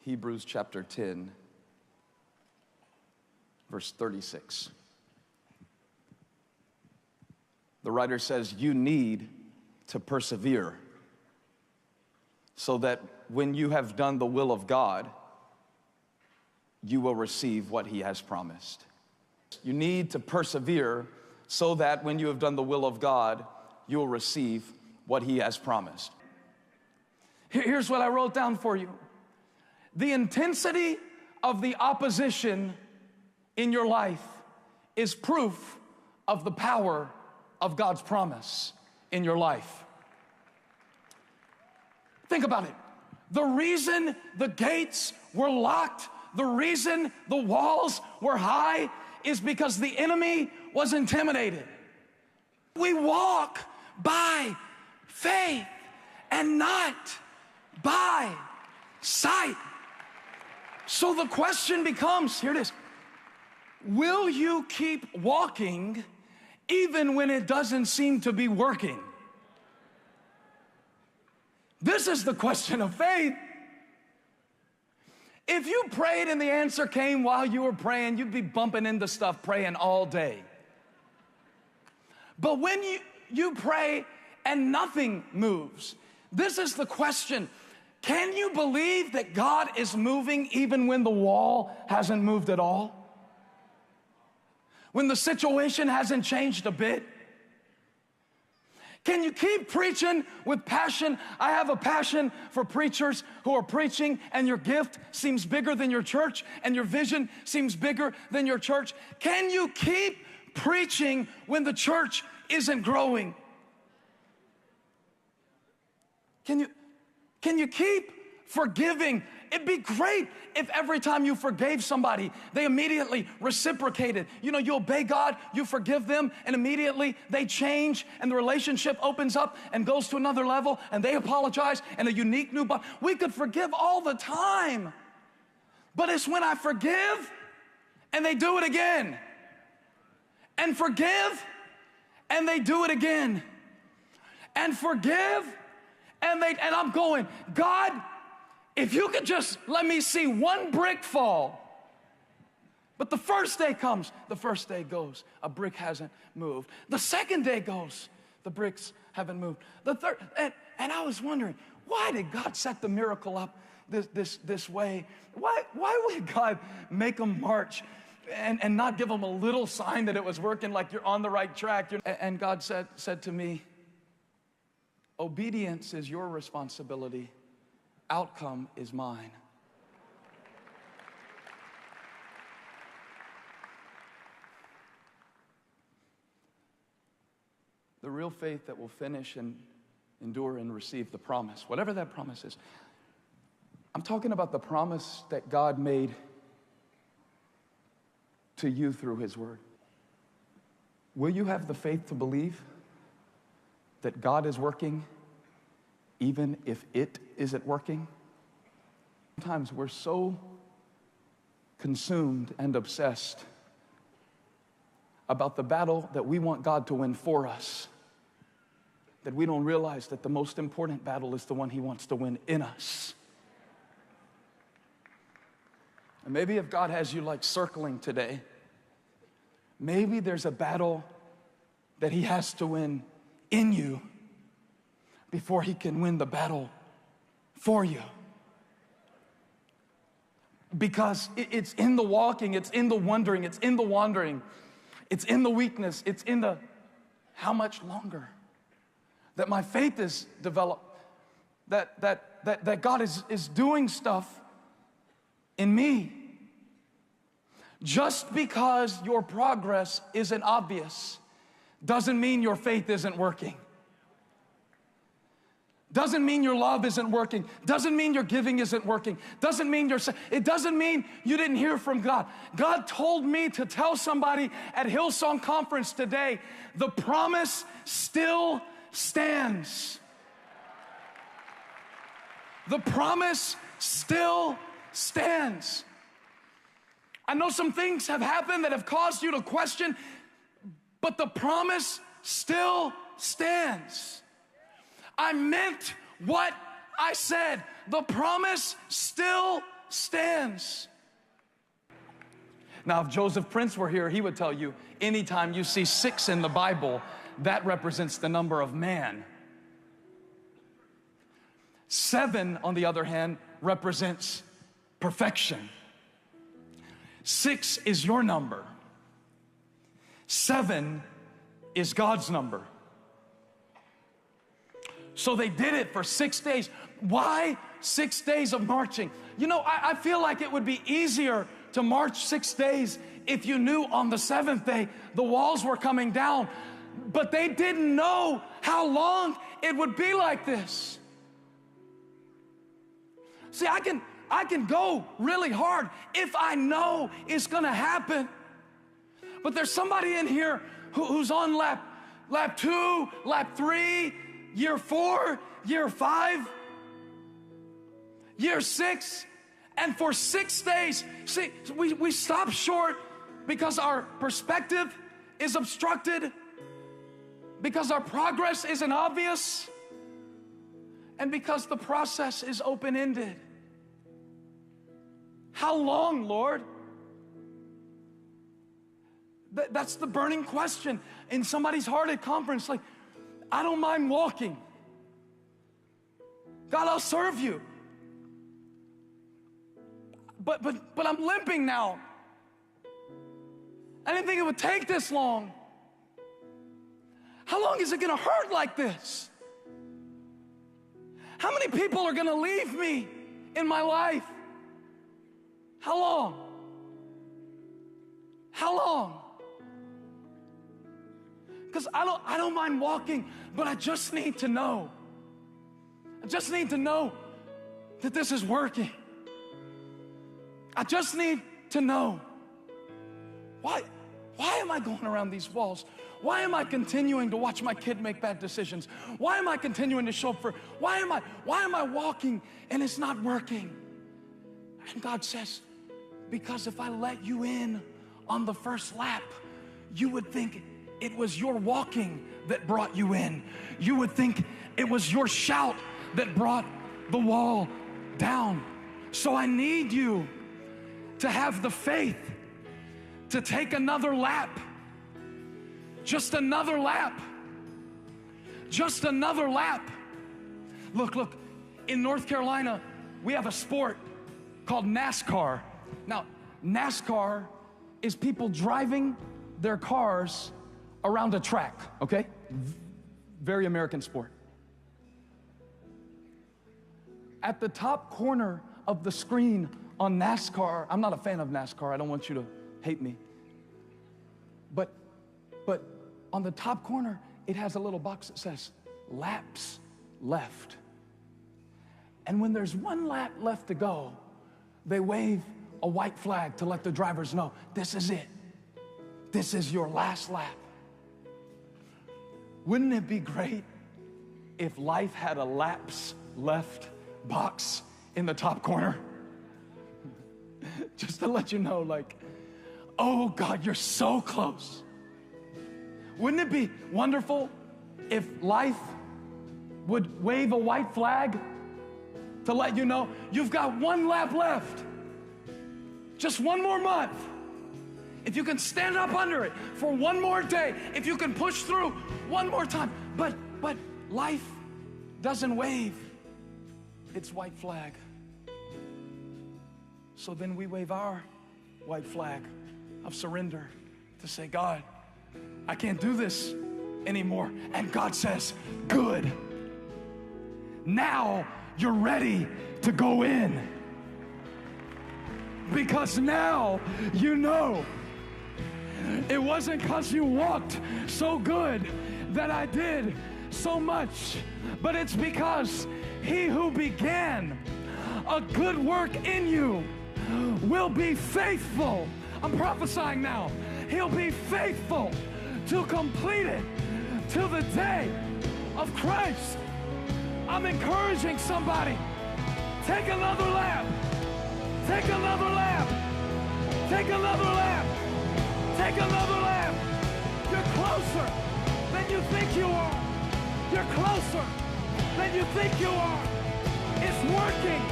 Hebrews chapter 10, verse 36. The writer says, you need to persevere so that when you have done the will of God, you will receive what He has promised. You need to persevere so that when you have done the will of God, you will receive what He has promised. Here's what I wrote down for you. The intensity of the opposition in your life is proof of the power of God's promise in your life. Think about it. The reason the gates were locked, the reason the walls were high, is because the enemy was intimidated. We walk by faith and not by sight. So the question becomes, here it is, will you keep walking even when it doesn't seem to be working? This is the question of faith. If you prayed and the answer came while you were praying, you'd be bumping into stuff praying all day. But when you pray and nothing moves, this is the question. Can you believe that God is moving even when the wall hasn't moved at all? When the situation hasn't changed a bit? Can you keep preaching with passion? I have a passion for preachers who are preaching and your gift seems bigger than your church and your vision seems bigger than your church. Can you keep preaching when the church isn't growing? Can you keep forgiving? It'd be great if every time you forgave somebody, they immediately reciprocated. You know, you obey God, you forgive them, and immediately they change, and the relationship opens up and goes to another level, and they apologize, and a unique new bond. We could forgive all the time, but it's when I forgive, and they do it again, and forgive, and they do it again, and forgive, and I'm going, God, if you could just let me see one brick fall. But the first day comes, the first day goes, a brick hasn't moved. The second day goes, the bricks haven't moved. The third, and I was wondering, why did God set the miracle up this way? Why would God make them march and not give them a little sign that it was working, like you're on the right track? And God said to me, obedience is your responsibility. Outcome is mine. The real faith that will finish and endure and receive the promise, whatever that promise is. I'm talking about the promise that God made to you through His Word. Will you have the faith to believe that God is working even if it isn't working? Sometimes we're so consumed and obsessed about the battle that we want God to win for us that we don't realize that the most important battle is the one He wants to win in us. And maybe if God has you like circling today, maybe there's a battle that He has to win in you before He can win the battle for you. Because it's in the walking, it's in the wondering, it's in the wandering, it's in the weakness, it's in the how much longer that my faith is developed, that God is doing stuff in me. Just because your progress isn't obvious doesn't mean your faith isn't working. Doesn't mean your love isn't working. Doesn't mean your giving isn't working. Doesn't mean it doesn't mean you didn't hear from God. God told me to tell somebody at Hillsong Conference today, the promise still stands. The promise still stands. I know some things have happened that have caused you to question, but the promise still stands. I meant what I said. The promise still stands. Now, if Joseph Prince were here, he would tell you, anytime you see 6 in the Bible, that represents the number of man. 7, on the other hand, represents perfection. 6 is your number. 7 is God's number. So they did it for 6 days. Why 6 days of marching? You know, I feel like it would be easier to march 6 days if you knew on the 7th day the walls were coming down. But they didn't know how long it would be like this. See, I can go really hard if I know it's gonna happen. But there's somebody in here who's on lap 2, lap 3, year 4, year 5, year 6, and for 6 days, see, we stop short because our perspective is obstructed, because our progress isn't obvious, and because the process is open-ended. How long, Lord? That's the burning question in somebody's heart at conference. Like, I don't mind walking. God, I'll serve you. But I'm limping now. I didn't think it would take this long. How long is it gonna hurt like this? How many people are gonna leave me in my life? How long? How long? Because I don't mind walking, but I just need to know. I just need to know that this is working. I just need to know. Why am I going around these walls? Why am I continuing to watch my kid make bad decisions? Why am I continuing to show up for, why am I walking and it's not working? And God says, because if I let you in on the first lap, you would think it was your walking that brought you in. You would think it was your shout that brought the wall down. So I need you to have the faith to take another lap. Just another lap. Just another lap. Look, in North Carolina, we have a sport called NASCAR. Now, NASCAR is people driving their cars around a track, okay? Very American sport. At the top corner of the screen on NASCAR, I'm not a fan of NASCAR, I don't want you to hate me. But on the top corner, it has a little box that says, laps left. And when there's one lap left to go, they wave a white flag to let the drivers know, this is it. This is your last lap. Wouldn't it be great if life had a laps left box in the top corner? Just to let you know, like, oh God, you're so close. Wouldn't it be wonderful if life would wave a white flag to let you know you've got one lap left, just one more month? If you can stand up under it for one more day, if you can push through one more time. But life doesn't wave its white flag. So then we wave our white flag of surrender to say, God, I can't do this anymore. And God says, good. Now you're ready to go in. Because now you know it wasn't because you walked so good that I did so much, but it's because he who began a good work in you will be faithful. I'm prophesying now. He'll be faithful to complete it till the day of Christ. I'm encouraging somebody. Take another lap. Take another lap. Take another lap. Take another lap. You're closer than you think you are. You're closer than you think you are. It's working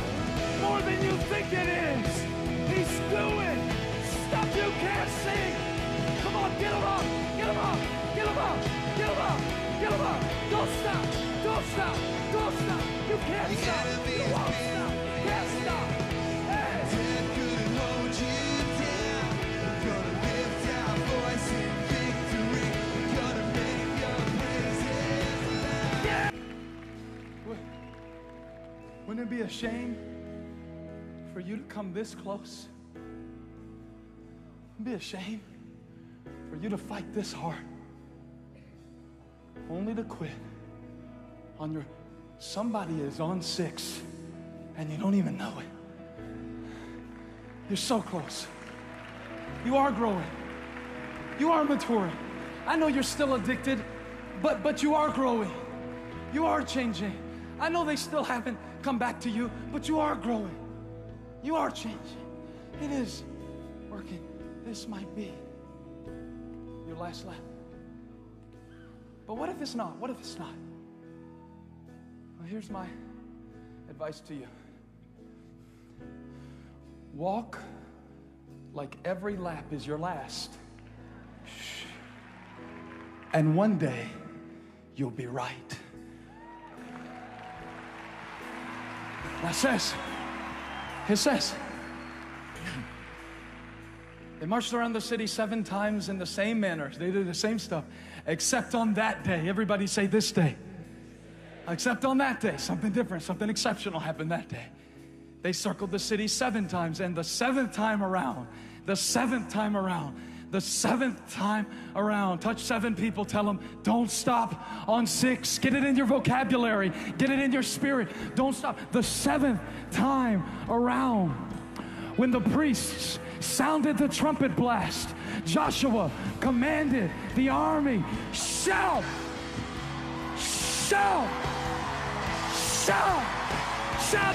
more than you think it is. He's doing stuff you can't see. Come on, get him up, get him up, get him up, get him up, get him up. Don't stop, don't stop, don't stop. You can't stop, you won't stop, you can't stop. Hey. Death couldn't hold you down. We're gonna lift our voice in victory. We're gonna make your praises loud. Yeah. Wouldn't it be a shame for you to come this close? It'd be a shame for you to fight this hard, only to quit on your, somebody is on 6 and you don't even know it. You're so close. You are growing. You are maturing. I know you're still addicted, but you are growing. You are changing. I know they still haven't come back to you, but you are growing. You are changing. It is working. This might be your last lap. But what if it's not? What if it's not? Well, here's my advice to you. Walk like every lap is your last. And one day, you'll be right. Now it says, they marched around the city 7 times in the same manner. They did the same stuff, except on that day. Everybody say this day. Except on that day, something different, something exceptional happened that day. They circled the city 7 times, and the 7th time around, touch 7 people, tell them, don't stop on 6. Get it in your vocabulary, get it in your spirit. Don't stop. The 7th time around, when the priests sounded the trumpet blast, Joshua commanded the army, shout, shout, shout, shout.